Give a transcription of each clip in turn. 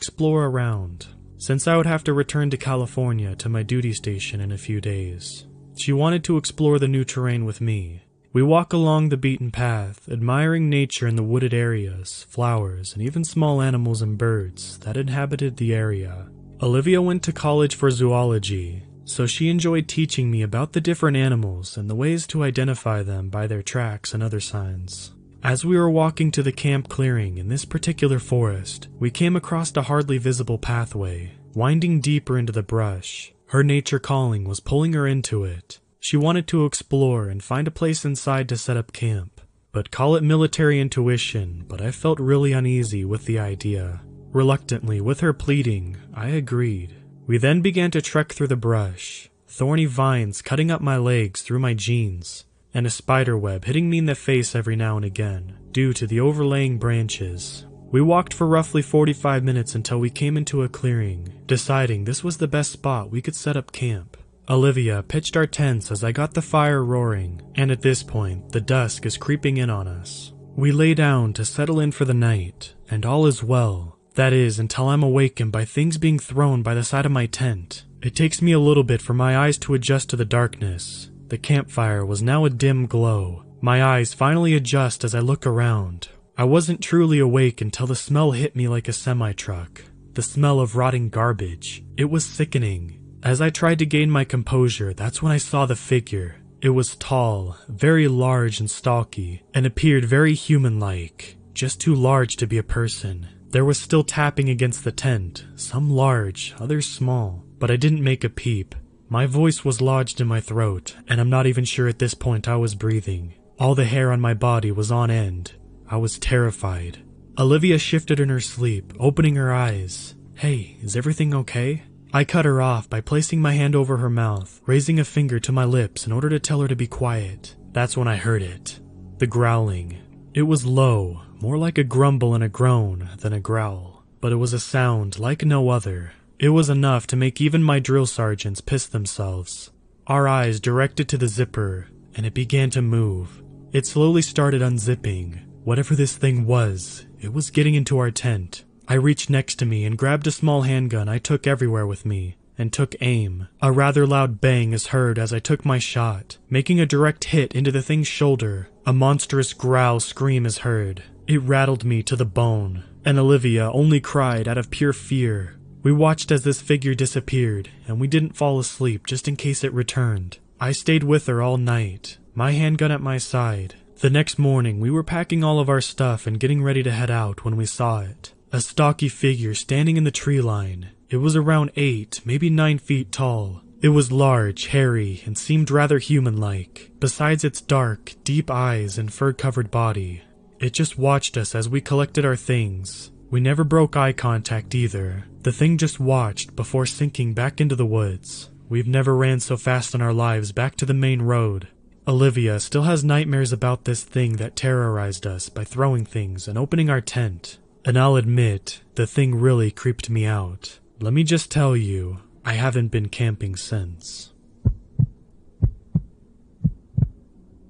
explore around, since I would have to return to California to my duty station in a few days. She wanted to explore the new terrain with me. We walk along the beaten path, admiring nature in the wooded areas, flowers, and even small animals and birds that inhabited the area. Olivia went to college for zoology, so she enjoyed teaching me about the different animals and the ways to identify them by their tracks and other signs. As we were walking to the camp clearing in this particular forest, we came across a hardly visible pathway, winding deeper into the brush. Her nature calling was pulling her into it. She wanted to explore and find a place inside to set up camp. But call it military intuition, but I felt really uneasy with the idea. Reluctantly, with her pleading, I agreed. We then began to trek through the brush, thorny vines cutting up my legs through my jeans, and a spider web hitting me in the face every now and again, due to the overlaying branches. We walked for roughly 45 minutes until we came into a clearing, deciding this was the best spot we could set up camp. Olivia pitched our tents as I got the fire roaring, and at this point, the dusk is creeping in on us. We lay down to settle in for the night, and all is well. That is, until I'm awakened by things being thrown by the side of my tent. It takes me a little bit for my eyes to adjust to the darkness. The campfire was now a dim glow. My eyes finally adjust as I look around. I wasn't truly awake until the smell hit me like a semi-truck. The smell of rotting garbage. It was sickening. As I tried to gain my composure, that's when I saw the figure. It was tall, very large and stocky, and appeared very human-like, just too large to be a person. There was still tapping against the tent, some large, others small, but I didn't make a peep. My voice was lodged in my throat, and I'm not even sure at this point I was breathing. All the hair on my body was on end. I was terrified. Olivia shifted in her sleep, opening her eyes. "Hey, is everything okay?" I cut her off by placing my hand over her mouth, raising a finger to my lips in order to tell her to be quiet. That's when I heard it. The growling. It was low, more like a grumble and a groan than a growl, but it was a sound like no other. It was enough to make even my drill sergeants piss themselves. Our eyes directed to the zipper, and it began to move. It slowly started unzipping. Whatever this thing was, it was getting into our tent. I reached next to me and grabbed a small handgun I took everywhere with me, and took aim. A rather loud bang is heard as I took my shot, making a direct hit into the thing's shoulder. A monstrous growl scream is heard. It rattled me to the bone, and Olivia only cried out of pure fear. We watched as this figure disappeared, and we didn't fall asleep just in case it returned. I stayed with her all night, my handgun at my side. The next morning, we were packing all of our stuff and getting ready to head out when we saw it. A stocky figure standing in the tree line. It was around 8, maybe 9 feet tall. It was large, hairy, and seemed rather human-like, besides its dark, deep eyes and fur-covered body. It just watched us as we collected our things. We never broke eye contact either. The thing just watched before sinking back into the woods. We've never ran so fast in our lives back to the main road. Olivia still has nightmares about this thing that terrorized us by throwing things and opening our tent. And I'll admit, the thing really creeped me out. Let me just tell you, I haven't been camping since.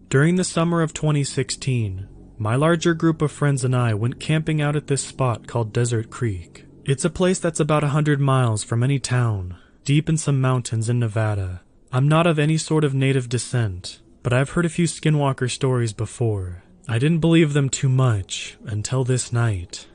During the summer of 2016, my larger group of friends and I went camping out at this spot called Desert Creek. It's a place that's about 100 miles from any town, deep in some mountains in Nevada. I'm not of any sort of native descent, but I've heard a few skinwalker stories before. I didn't believe them too much until this night.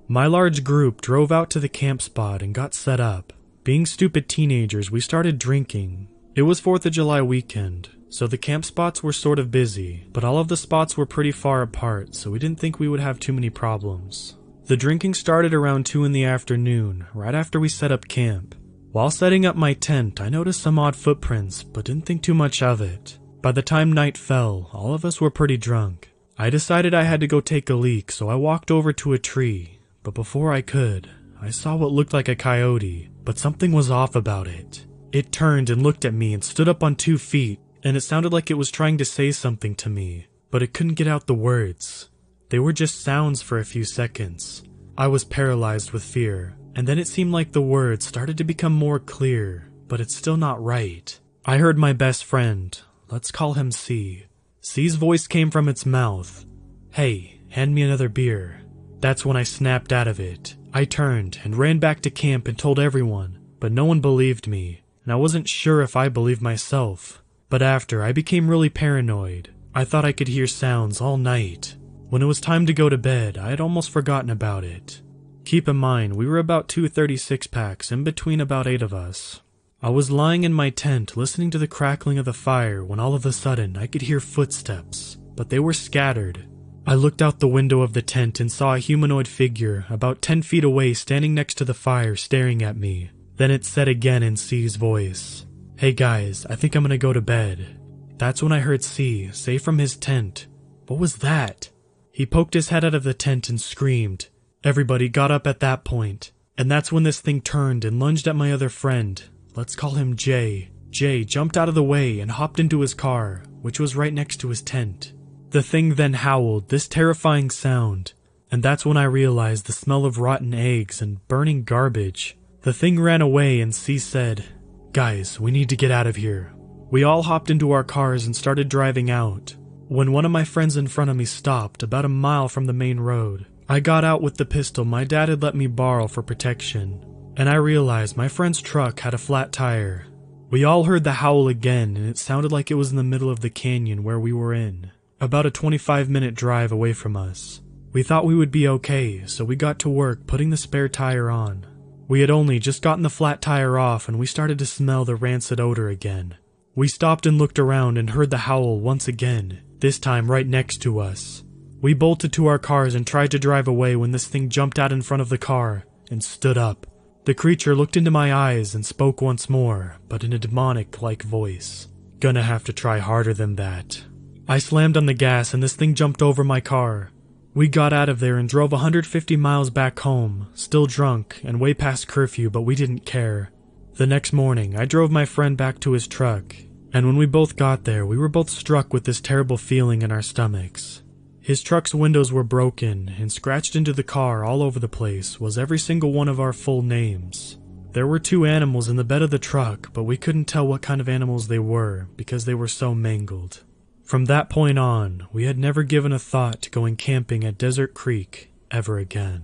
My large group drove out to the camp spot and got set up. Being stupid teenagers, we started drinking. It was 4th of July weekend, so the camp spots were sort of busy, but all of the spots were pretty far apart, so we didn't think we would have too many problems. The drinking started around 2 in the afternoon, right after we set up camp. While setting up my tent, I noticed some odd footprints, but didn't think too much of it. By the time night fell, all of us were pretty drunk. I decided I had to go take a leak, so I walked over to a tree. But before I could, I saw what looked like a coyote, but something was off about it. It turned and looked at me and stood up on 2 feet, and it sounded like it was trying to say something to me, but it couldn't get out the words. They were just sounds for a few seconds. I was paralyzed with fear, and then it seemed like the words started to become more clear, but it's still not right. I heard my best friend, let's call him C. C's voice came from its mouth. "Hey, hand me another beer." That's when I snapped out of it. I turned and ran back to camp and told everyone, but no one believed me, and I wasn't sure if I believed myself. But after, I became really paranoid. I thought I could hear sounds all night. When it was time to go to bed, I had almost forgotten about it. Keep in mind, we were about 2 36-packs, in between about 8 of us. I was lying in my tent listening to the crackling of the fire when all of a sudden I could hear footsteps, but they were scattered. I looked out the window of the tent and saw a humanoid figure about 10 feet away standing next to the fire staring at me. Then it said again in C's voice, "Hey guys, I think I'm gonna go to bed." That's when I heard C say from his tent, "What was that?" He poked his head out of the tent and screamed. Everybody got up at that point, and that's when this thing turned and lunged at my other friend. Let's call him Jay. Jay jumped out of the way and hopped into his car, which was right next to his tent. The thing then howled this terrifying sound, and that's when I realized the smell of rotten eggs and burning garbage. The thing ran away and C said, "Guys, we need to get out of here." We all hopped into our cars and started driving out. When one of my friends in front of me stopped about a mile from the main road, I got out with the pistol my dad had let me borrow for protection, and I realized my friend's truck had a flat tire. We all heard the howl again, and it sounded like it was in the middle of the canyon where we were in, about a 25-minute drive away from us. We thought we would be okay, so we got to work putting the spare tire on. We had only just gotten the flat tire off and we started to smell the rancid odor again. We stopped and looked around and heard the howl once again, this time right next to us. We bolted to our cars and tried to drive away when this thing jumped out in front of the car and stood up. The creature looked into my eyes and spoke once more, but in a demonic-like voice. "Gonna have to try harder than that." I slammed on the gas and this thing jumped over my car. We got out of there and drove 150 miles back home, still drunk and way past curfew, but we didn't care. The next morning, I drove my friend back to his truck, and when we both got there, we were both struck with this terrible feeling in our stomachs. His truck's windows were broken, and scratched into the car all over the place was every single one of our full names. There were 2 animals in the bed of the truck, but we couldn't tell what kind of animals they were because they were so mangled. From that point on, we had never given a thought to going camping at Desert Creek ever again.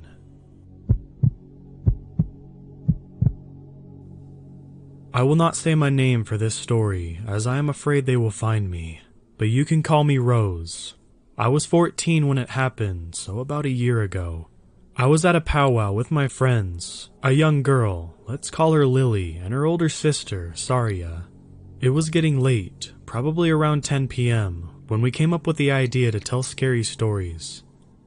I will not say my name for this story, as I am afraid they will find me, but you can call me Rose. I was 14 when it happened, so about a year ago. I was at a powwow with my friends, a young girl, let's call her Lily, and her older sister, Saria. It was getting late, probably around 10 p.m., when we came up with the idea to tell scary stories.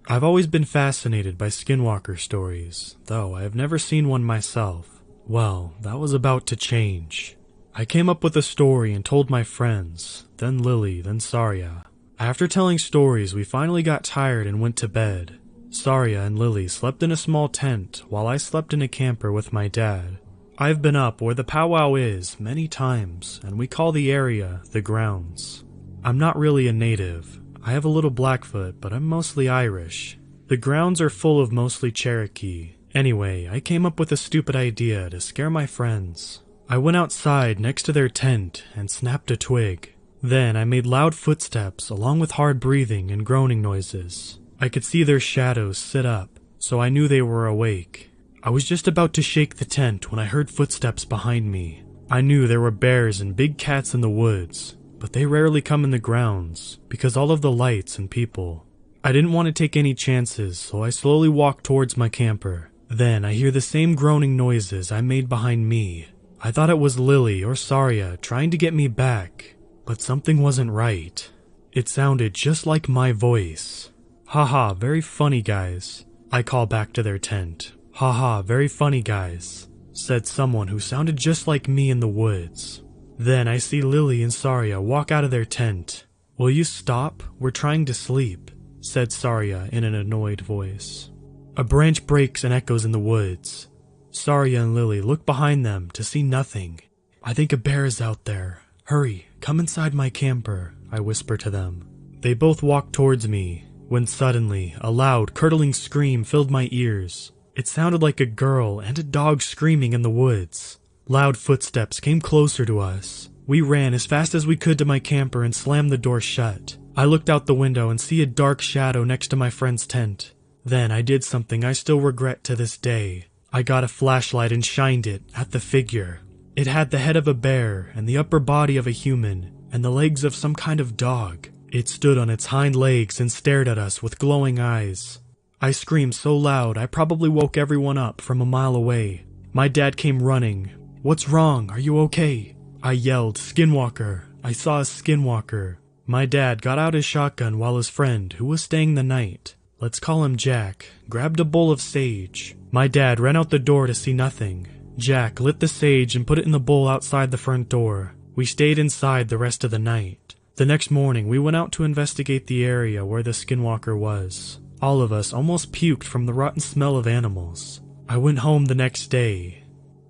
I've always been fascinated by skinwalker stories, though I have never seen one myself. Well, that was about to change. I came up with a story and told my friends, then Lily, then Saria. After telling stories, we finally got tired and went to bed. Saria and Lily slept in a small tent, while I slept in a camper with my dad. I've been up where the powwow is many times, and we call the area the grounds. I'm not really a native. I have a little Blackfoot, but I'm mostly Irish. The grounds are full of mostly Cherokee. Anyway, I came up with a stupid idea to scare my friends. I went outside next to their tent and snapped a twig. Then I made loud footsteps along with hard breathing and groaning noises. I could see their shadows sit up, so I knew they were awake. I was just about to shake the tent when I heard footsteps behind me. I knew there were bears and big cats in the woods, but they rarely come in the grounds because all of the lights and people. I didn't want to take any chances, so I slowly walked towards my camper. Then I hear the same groaning noises I made behind me. I thought it was Lily or Saria trying to get me back, but something wasn't right. It sounded just like my voice. "Haha, very funny guys," I call back to their tent. "Haha, very funny guys," said someone who sounded just like me in the woods. Then I see Lily and Saria walk out of their tent. "Will you stop? We're trying to sleep," said Saria in an annoyed voice. A branch breaks and echoes in the woods. Saria and Lily look behind them to see nothing. "I think a bear is out there. Hurry, come inside my camper," I whisper to them. They both walk towards me, when suddenly a loud, curdling scream filled my ears. It sounded like a girl and a dog screaming in the woods. Loud footsteps came closer to us. We ran as fast as we could to my camper and slammed the door shut. I looked out the window and see a dark shadow next to my friend's tent. Then I did something I still regret to this day. I got a flashlight and shined it at the figure. It had the head of a bear and the upper body of a human and the legs of some kind of dog. It stood on its hind legs and stared at us with glowing eyes. I screamed so loud I probably woke everyone up from a mile away. My dad came running. "What's wrong? Are you okay?" I yelled, "Skinwalker! I saw a skinwalker." My dad got out his shotgun while his friend, who was staying the night, let's call him Jack, grabbed a bowl of sage. My dad ran out the door to see nothing. Jack lit the sage and put it in the bowl outside the front door. We stayed inside the rest of the night. The next morning we went out to investigate the area where the skinwalker was. All of us almost puked from the rotten smell of animals. I went home the next day.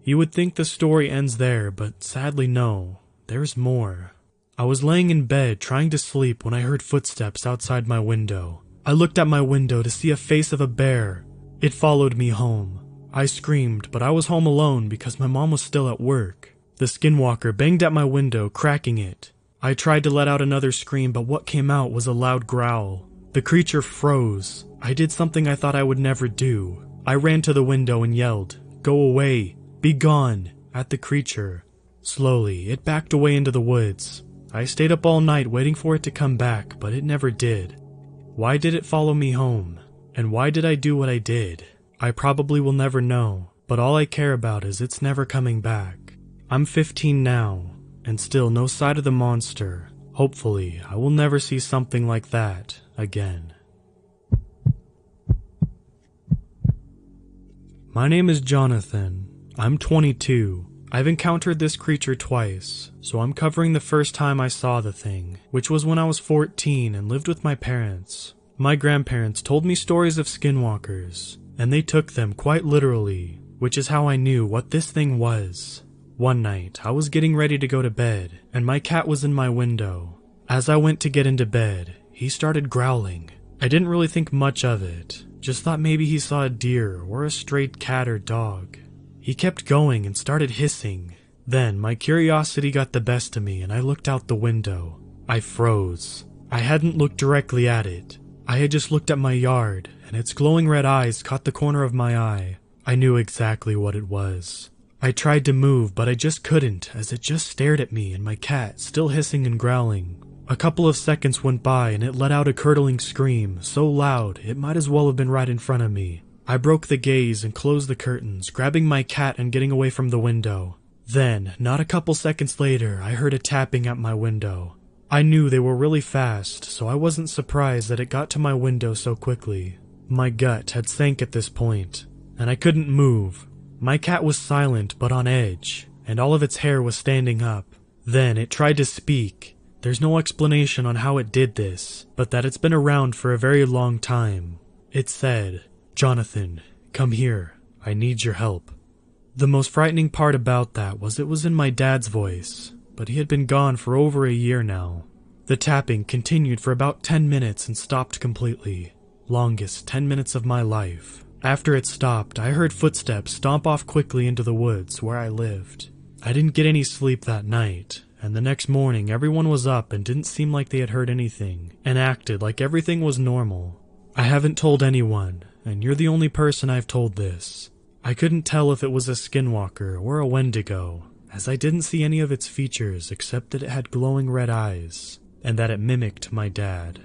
You would think the story ends there, but sadly no, there's more. I was laying in bed trying to sleep when I heard footsteps outside my window. I looked at my window to see a face of a bear. It followed me home. I screamed, but I was home alone because my mom was still at work. The skinwalker banged at my window, cracking it. I tried to let out another scream, but what came out was a loud growl. The creature froze. I did something I thought I would never do. I ran to the window and yelled, "Go away! Be gone!" at the creature. Slowly, it backed away into the woods. I stayed up all night waiting for it to come back, but it never did. Why did it follow me home? And why did I do what I did? I probably will never know, but all I care about is it's never coming back. I'm 15 now, and still no sight of the monster. Hopefully, I will never see something like that again. My name is Jonathan. I'm 22. I've encountered this creature twice, so I'm covering the first time I saw the thing, which was when I was 14 and lived with my parents. My grandparents told me stories of skinwalkers, and they took them quite literally, which is how I knew what this thing was. One night, I was getting ready to go to bed, and my cat was in my window. As I went to get into bed, he started growling. I didn't really think much of it, just thought maybe he saw a deer or a strayed cat or dog. He kept going and started hissing. Then my curiosity got the best of me and I looked out the window. I froze. I hadn't looked directly at it. I had just looked at my yard, and its glowing red eyes caught the corner of my eye. I knew exactly what it was. I tried to move, but I just couldn't, as it just stared at me and my cat, still hissing and growling. A couple of seconds went by and it let out a curdling scream, so loud it might as well have been right in front of me. I broke the gaze and closed the curtains, grabbing my cat and getting away from the window. Then, not a couple seconds later, I heard a tapping at my window. I knew they were really fast, so I wasn't surprised that it got to my window so quickly. My gut had sank at this point, and I couldn't move. My cat was silent but on edge, and all of its hair was standing up. Then it tried to speak. There's no explanation on how it did this, but that it's been around for a very long time. It said, "Jonathan, come here. I need your help." The most frightening part about that was it was in my dad's voice, but he had been gone for over a year now. The tapping continued for about 10 minutes and stopped completely. Longest 10 minutes of my life. After it stopped, I heard footsteps stomp off quickly into the woods where I lived. I didn't get any sleep that night, and the next morning everyone was up and didn't seem like they had heard anything, and acted like everything was normal. I haven't told anyone, and you're the only person I've told this. I couldn't tell if it was a skinwalker or a wendigo, as I didn't see any of its features except that it had glowing red eyes, and that it mimicked my dad.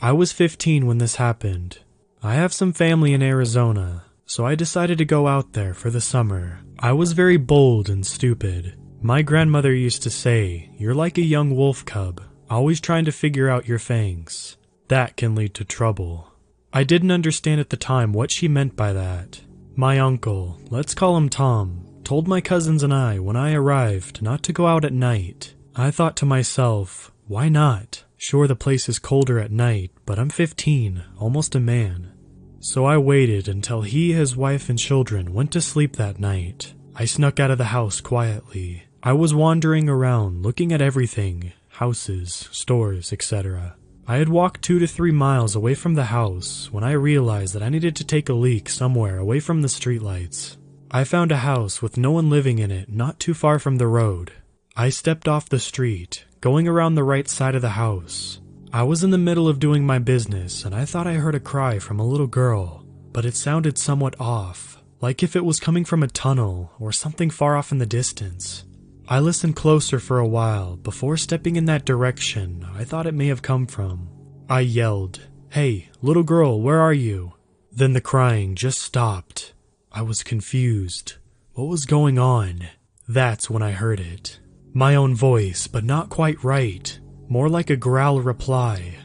I was 15 when this happened. I have some family in Arizona, so I decided to go out there for the summer. I was very bold and stupid. My grandmother used to say, "You're like a young wolf cub, always trying to figure out your fangs. That can lead to trouble." I didn't understand at the time what she meant by that. My uncle, let's call him Tom, told my cousins and I when I arrived not to go out at night. I thought to myself, why not? Sure, the place is colder at night, but I'm 15, almost a man. So I waited until he, his wife, and children went to sleep that night. I snuck out of the house quietly. I was wandering around, looking at everything, houses, stores, etc. I had walked 2 to 3 miles away from the house when I realized that I needed to take a leak somewhere away from the streetlights. I found a house with no one living in it not too far from the road. I stepped off the street, going around the right side of the house. I was in the middle of doing my business and I thought I heard a cry from a little girl, but it sounded somewhat off, like if it was coming from a tunnel or something far off in the distance. I listened closer for a while before stepping in that direction I thought it may have come from. I yelled, "Hey, little girl, where are you?" Then the crying just stopped. I was confused. What was going on? That's when I heard it. My own voice, but not quite right. More like a growl reply.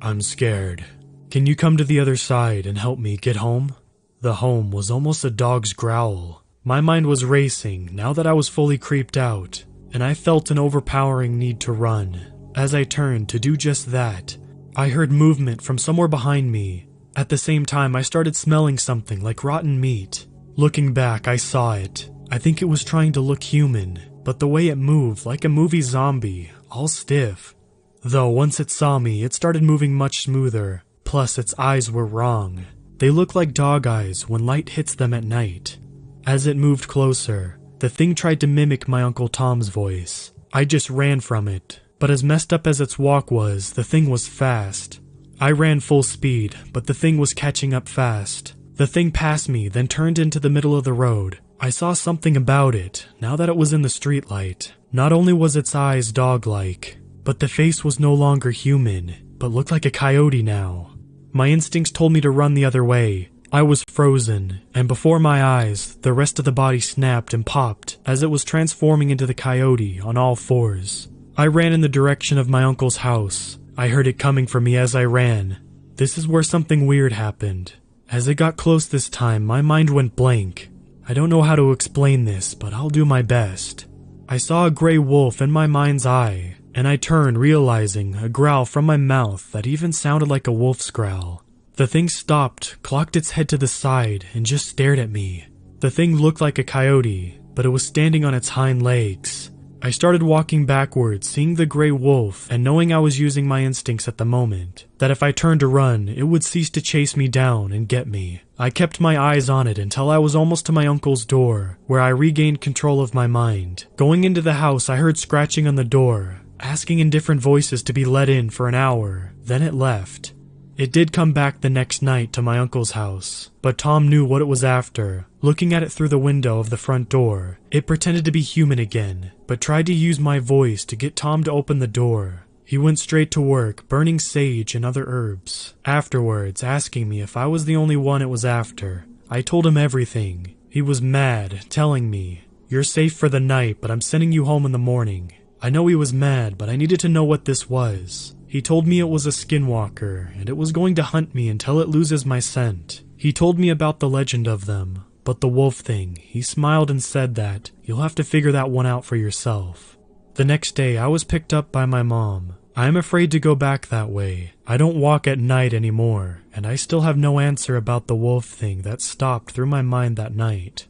"I'm scared. Can you come to the other side and help me get home?" The home was almost a dog's growl. My mind was racing now that I was fully creeped out, and I felt an overpowering need to run. As I turned to do just that, I heard movement from somewhere behind me. At the same time, I started smelling something like rotten meat. Looking back, I saw it. I think it was trying to look human, but the way it moved, like a movie zombie, all stiff. Though once it saw me, it started moving much smoother. Plus, its eyes were wrong. They look like dog eyes when light hits them at night. As it moved closer, the thing tried to mimic my Uncle Tom's voice. I just ran from it, but as messed up as its walk was, the thing was fast. I ran full speed, but the thing was catching up fast. The thing passed me, then turned into the middle of the road. I saw something about it, now that it was in the streetlight. Not only was its eyes dog-like, but the face was no longer human, but looked like a coyote now. My instincts told me to run the other way. I was frozen, and before my eyes, the rest of the body snapped and popped as it was transforming into the coyote on all fours. I ran in the direction of my uncle's house. I heard it coming for me as I ran. This is where something weird happened. As it got close this time, my mind went blank. I don't know how to explain this, but I'll do my best. I saw a gray wolf in my mind's eye, and I turned realizing a growl from my mouth that even sounded like a wolf's growl. The thing stopped, clocked its head to the side, and just stared at me. The thing looked like a coyote, but it was standing on its hind legs. I started walking backwards, seeing the gray wolf, and knowing I was using my instincts at the moment, that if I turned to run, it would cease to chase me down and get me. I kept my eyes on it until I was almost to my uncle's door, where I regained control of my mind. Going into the house, I heard scratching on the door, asking in different voices to be let in for an hour, then it left. It did come back the next night to my uncle's house, but Tom knew what it was after. Looking at it through the window of the front door, it pretended to be human again, but tried to use my voice to get Tom to open the door. He went straight to work, burning sage and other herbs, afterwards asking me if I was the only one it was after. I told him everything. He was mad, telling me, "You're safe for the night, but I'm sending you home in the morning." I know he was mad, but I needed to know what this was. He told me it was a skinwalker, and it was going to hunt me until it loses my scent. He told me about the legend of them, but the wolf thing, he smiled and said that, "You'll have to figure that one out for yourself." The next day, I was picked up by my mom. I am afraid to go back that way. I don't walk at night anymore, and I still have no answer about the wolf thing that stopped through my mind that night.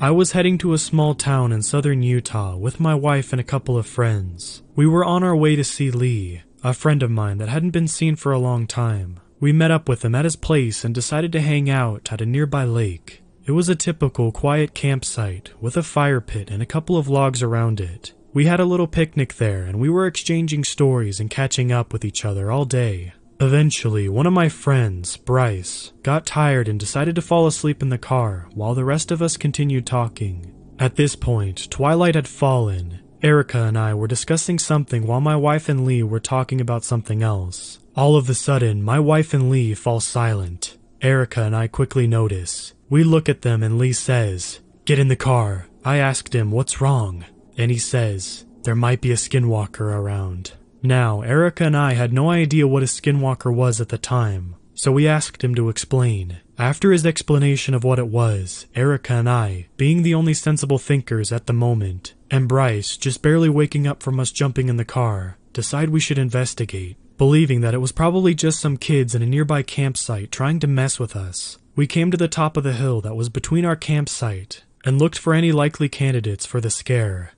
I was heading to a small town in southern Utah with my wife and a couple of friends. We were on our way to see Lee, a friend of mine that hadn't been seen for a long time. We met up with him at his place and decided to hang out at a nearby lake. It was a typical quiet campsite with a fire pit and a couple of logs around it. We had a little picnic there and we were exchanging stories and catching up with each other all day. Eventually, one of my friends, Bryce, got tired and decided to fall asleep in the car while the rest of us continued talking. At this point, twilight had fallen. Erica and I were discussing something while my wife and Lee were talking about something else. All of a sudden, my wife and Lee fall silent. Erica and I quickly notice. We look at them and Lee says, "Get in the car." I asked him, "What's wrong?" And he says, "There might be a skinwalker around." Now, Erica and I had no idea what a skinwalker was at the time, so we asked him to explain. After his explanation of what it was, Erica and I, being the only sensible thinkers at the moment, and Bryce just barely waking up from us jumping in the car, decide we should investigate, believing that it was probably just some kids in a nearby campsite trying to mess with us. We came to the top of the hill that was between our campsite, and looked for any likely candidates for the scare.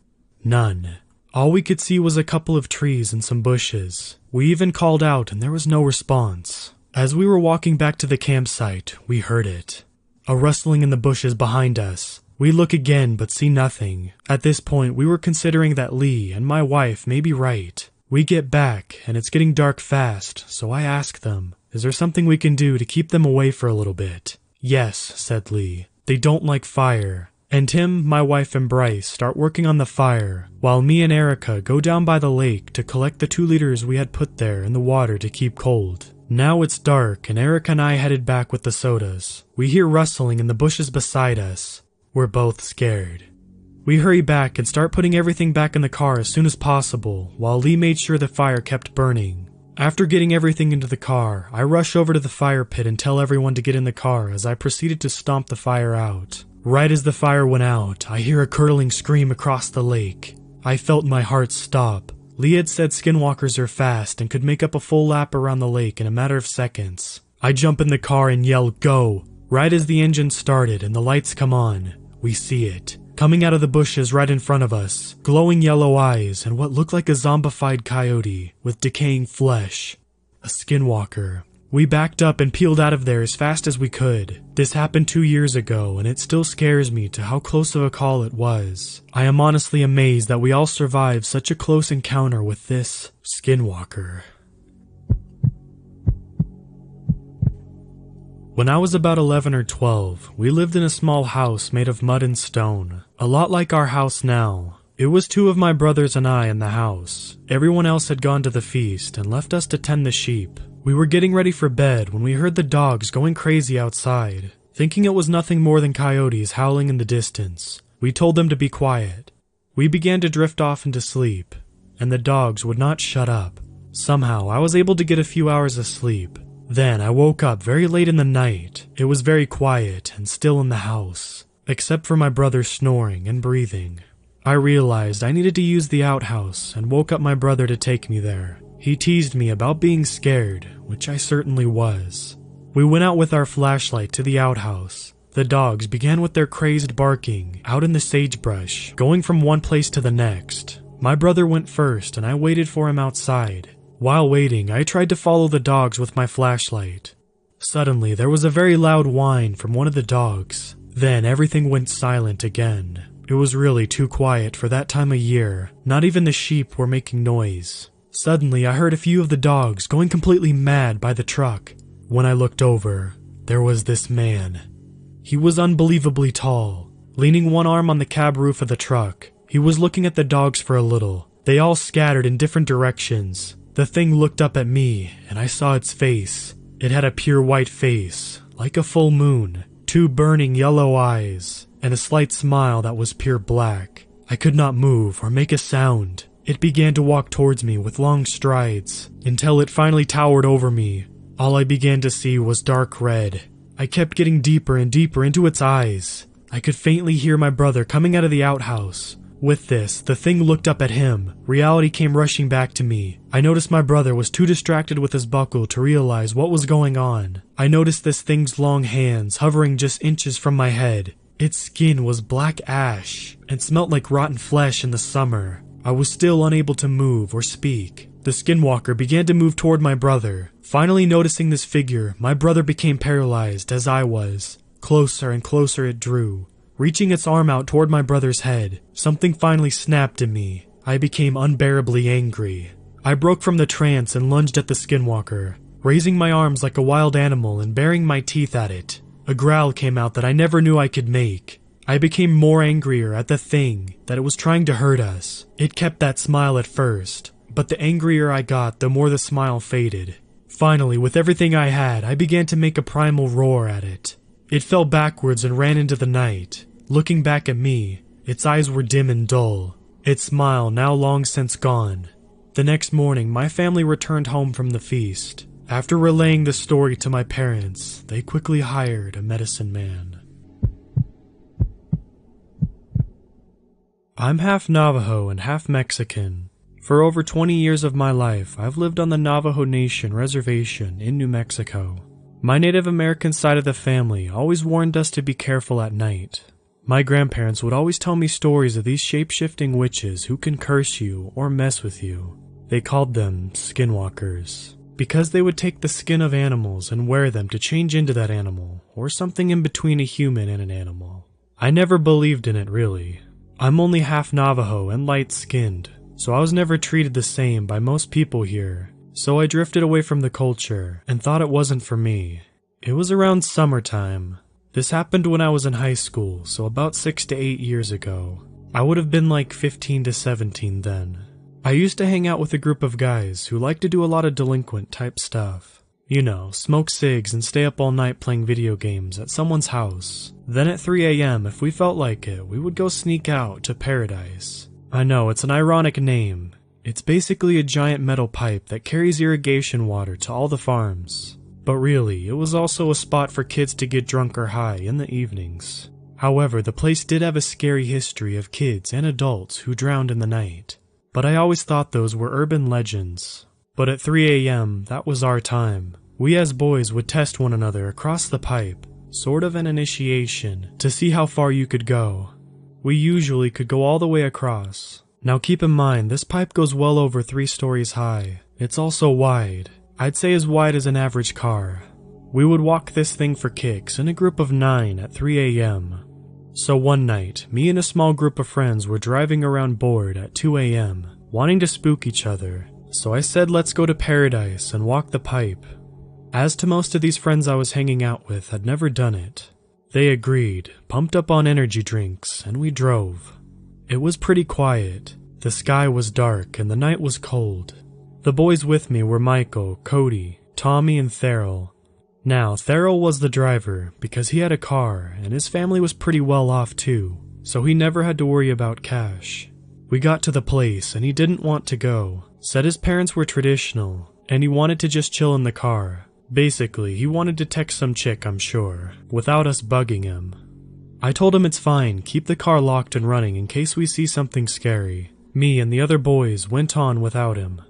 None. All we could see was a couple of trees and some bushes. We even called out and there was no response. As we were walking back to the campsite, we heard it. A rustling in the bushes behind us. We look again but see nothing. At this point, we were considering that Lee and my wife may be right. We get back, and it's getting dark fast, so I ask them, is there something we can do to keep them away for a little bit? Yes, said Lee. They don't like fire. And Tim, my wife, and Bryce start working on the fire, while me and Erica go down by the lake to collect the 2 liters we had put there in the water to keep cold. Now it's dark, and Erica and I headed back with the sodas. We hear rustling in the bushes beside us. We're both scared. We hurry back and start putting everything back in the car as soon as possible, while Lee made sure the fire kept burning. After getting everything into the car, I rush over to the fire pit and tell everyone to get in the car as I proceeded to stomp the fire out. Right as the fire went out, I hear a curdling scream across the lake. I felt my heart stop. Lee had said skinwalkers are fast and could make up a full lap around the lake in a matter of seconds. I jump in the car and yell, "Go!" Right as the engine started and the lights come on, we see it. Coming out of the bushes right in front of us, glowing yellow eyes and what looked like a zombified coyote with decaying flesh. A skinwalker. We backed up and peeled out of there as fast as we could. This happened 2 years ago, and it still scares me to how close of a call it was. I am honestly amazed that we all survived such a close encounter with this skinwalker. When I was about 11 or 12, we lived in a small house made of mud and stone, a lot like our house now. It was 2 of my brothers and I in the house. Everyone else had gone to the feast and left us to tend the sheep. We were getting ready for bed when we heard the dogs going crazy outside. Thinking it was nothing more than coyotes howling in the distance, we told them to be quiet. We began to drift off into sleep, and the dogs would not shut up. Somehow, I was able to get a few hours of sleep. Then I woke up very late in the night. It was very quiet and still in the house, except for my brother snoring and breathing. I realized I needed to use the outhouse and woke up my brother to take me there. He teased me about being scared, which I certainly was. We went out with our flashlight to the outhouse. The dogs began with their crazed barking out in the sagebrush, going from one place to the next. My brother went first and I waited for him outside. While waiting, I tried to follow the dogs with my flashlight. Suddenly, there was a very loud whine from one of the dogs. Then everything went silent again. It was really too quiet for that time of year. Not even the sheep were making noise. Suddenly, I heard a few of the dogs going completely mad by the truck. When I looked over, there was this man. He was unbelievably tall, leaning one arm on the cab roof of the truck. He was looking at the dogs for a little. They all scattered in different directions. The thing looked up at me, and I saw its face. It had a pure white face, like a full moon, 2 burning yellow eyes, and a slight smile that was pure black. I could not move or make a sound. It began to walk towards me with long strides, until it finally towered over me. All I began to see was dark red. I kept getting deeper and deeper into its eyes. I could faintly hear my brother coming out of the outhouse. With this, the thing looked up at him. Reality came rushing back to me. I noticed my brother was too distracted with his buckle to realize what was going on. I noticed this thing's long hands hovering just inches from my head. Its skin was black ash and smelt like rotten flesh in the summer. I was still unable to move or speak. The skinwalker began to move toward my brother. Finally noticing this figure, my brother became paralyzed as I was. Closer and closer it drew. Reaching its arm out toward my brother's head, something finally snapped in me. I became unbearably angry. I broke from the trance and lunged at the skinwalker, raising my arms like a wild animal and baring my teeth at it. A growl came out that I never knew I could make. I became more angrier at the thing that it was trying to hurt us. It kept that smile at first, but the angrier I got, the more the smile faded. Finally, with everything I had, I began to make a primal roar at it. It fell backwards and ran into the night. Looking back at me, its eyes were dim and dull, its smile now long since gone. The next morning, my family returned home from the feast. After relaying the story to my parents, they quickly hired a medicine man. I'm half Navajo and half Mexican. For over 20 years of my life, I've lived on the Navajo Nation reservation in New Mexico. My Native American side of the family always warned us to be careful at night. My grandparents would always tell me stories of these shape-shifting witches who can curse you or mess with you. They called them skinwalkers, because they would take the skin of animals and wear them to change into that animal, or something in between a human and an animal. I never believed in it really. I'm only half Navajo and light-skinned, so I was never treated the same by most people here. So I drifted away from the culture and thought it wasn't for me. It was around summertime. This happened when I was in high school, so about 6 to 8 years ago. I would have been like 15 to 17 then. I used to hang out with a group of guys who liked to do a lot of delinquent type stuff. You know, smoke cigs and stay up all night playing video games at someone's house. Then at 3 a.m., if we felt like it, we would go sneak out to Paradise. I know, it's an ironic name. It's basically a giant metal pipe that carries irrigation water to all the farms. But really, it was also a spot for kids to get drunk or high in the evenings. However, the place did have a scary history of kids and adults who drowned in the night. But I always thought those were urban legends. But at 3 a.m., that was our time. We as boys would test one another across the pipe, sort of an initiation, to see how far you could go. We usually could go all the way across. Now keep in mind, this pipe goes well over 3 stories high. It's also wide. I'd say as wide as an average car. We would walk this thing for kicks in a group of 9 at 3 a.m. So one night, me and a small group of friends were driving around bored at 2 a.m., wanting to spook each other. So I said let's go to Paradise and walk the pipe. As to most of these friends I was hanging out with had never done it. They agreed, pumped up on energy drinks, and we drove. It was pretty quiet. The sky was dark and the night was cold. The boys with me were Michael, Cody, Tommy, and Theral. Now, Theral was the driver because he had a car and his family was pretty well off too, so he never had to worry about cash. We got to the place and he didn't want to go, said his parents were traditional, and he wanted to just chill in the car. Basically, he wanted to text some chick, I'm sure, without us bugging him. I told him it's fine, keep the car locked and running in case we see something scary. Me and the other boys went on without him.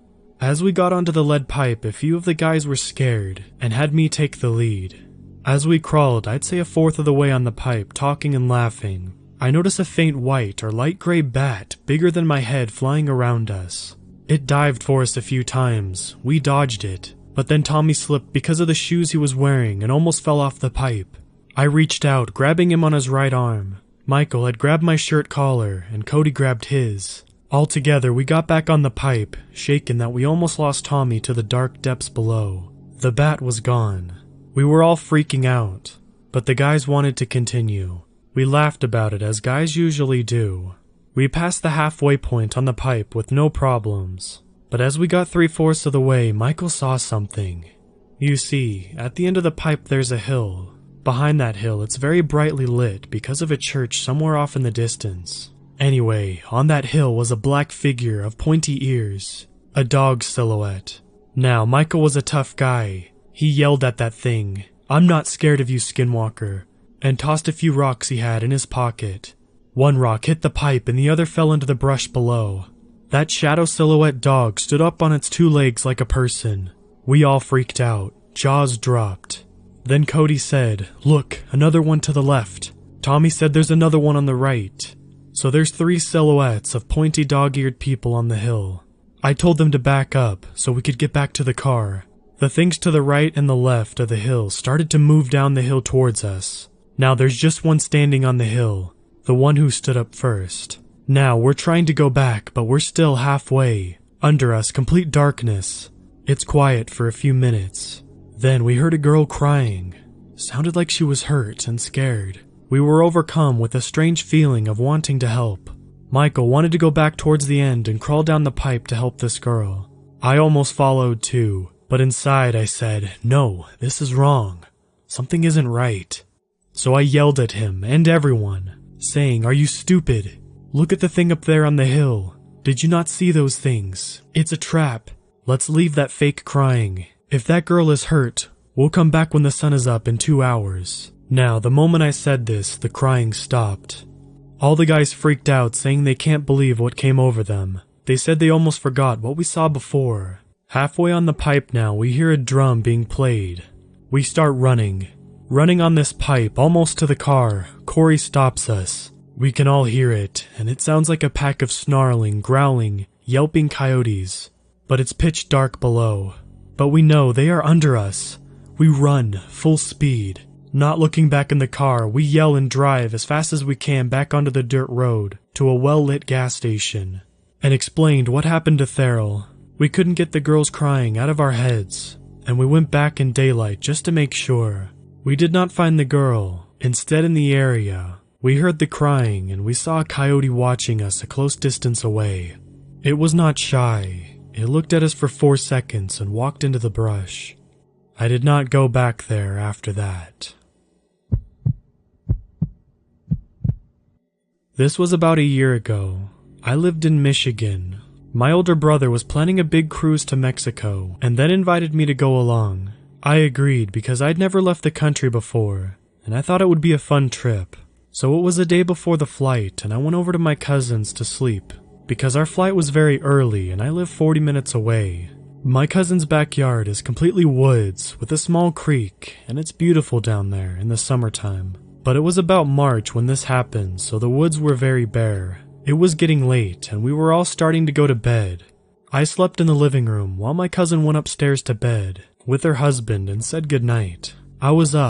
As we got onto the lead pipe, a few of the guys were scared and had me take the lead. As we crawled, I'd say a fourth of the way on the pipe, talking and laughing, I noticed a faint white or light gray bat bigger than my head flying around us. It dived for us a few times. We dodged it, but then Tommy slipped because of the shoes he was wearing and almost fell off the pipe. I reached out, grabbing him on his right arm. Michael had grabbed my shirt collar and Cody grabbed his. Altogether, we got back on the pipe, shaken that we almost lost Tommy to the dark depths below. The bat was gone. We were all freaking out, but the guys wanted to continue. We laughed about it as guys usually do. We passed the halfway point on the pipe with no problems, but as we got 3/4 of the way, Michael saw something. You see, at the end of the pipe there's a hill. Behind that hill, it's very brightly lit because of a church somewhere off in the distance. Anyway, on that hill was a black figure of pointy ears, a dog silhouette. Now, Michael was a tough guy. He yelled at that thing, "I'm not scared of you, Skinwalker," and tossed a few rocks he had in his pocket. One rock hit the pipe and the other fell into the brush below. That shadow silhouette dog stood up on its 2 legs like a person. We all freaked out, jaws dropped. Then Cody said, "Look, another one to the left." Tommy said there's another one on the right. So there's 3 silhouettes of pointy dog-eared people on the hill. I told them to back up so we could get back to the car. The things to the right and the left of the hill started to move down the hill towards us. Now there's just one standing on the hill, the one who stood up first. Now we're trying to go back, but we're still halfway. Under us, complete darkness. It's quiet for a few minutes. Then we heard a girl crying. Sounded like she was hurt and scared. We were overcome with a strange feeling of wanting to help. Michael wanted to go back towards the end and crawl down the pipe to help this girl. I almost followed too, but inside I said, "No, this is wrong. Something isn't right." So I yelled at him and everyone, saying, "Are you stupid? Look at the thing up there on the hill. Did you not see those things? It's a trap. Let's leave that fake crying. If that girl is hurt, we'll come back when the sun is up in 2 hours." Now, the moment I said this, the crying stopped. All the guys freaked out, saying they can't believe what came over them. They said they almost forgot what we saw before. Halfway on the pipe now, we hear a drum being played. We start running. Running on this pipe, almost to the car. Corey stops us. We can all hear it, and it sounds like a pack of snarling, growling, yelping coyotes. But it's pitch dark below. But we know they are under us. We run, full speed. Not looking back in the car, we yell and drive as fast as we can back onto the dirt road to a well-lit gas station, and explained what happened to Theryl. We couldn't get the girls crying out of our heads, and we went back in daylight just to make sure. We did not find the girl. Instead, in the area, we heard the crying and we saw a coyote watching us a close distance away. It was not shy. It looked at us for 4 seconds and walked into the brush. I did not go back there after that. This was about a year ago. I lived in Michigan. My older brother was planning a big cruise to Mexico and then invited me to go along. I agreed because I'd never left the country before, and I thought it would be a fun trip. So it was a day before the flight, and I went over to my cousin's to sleep, because our flight was very early and I live 40 minutes away. My cousin's backyard is completely woods with a small creek, and it's beautiful down there in the summertime. But it was about March when this happened, so the woods were very bare. It was getting late, and we were all starting to go to bed. I slept in the living room while my cousin went upstairs to bed with her husband and said goodnight. I was up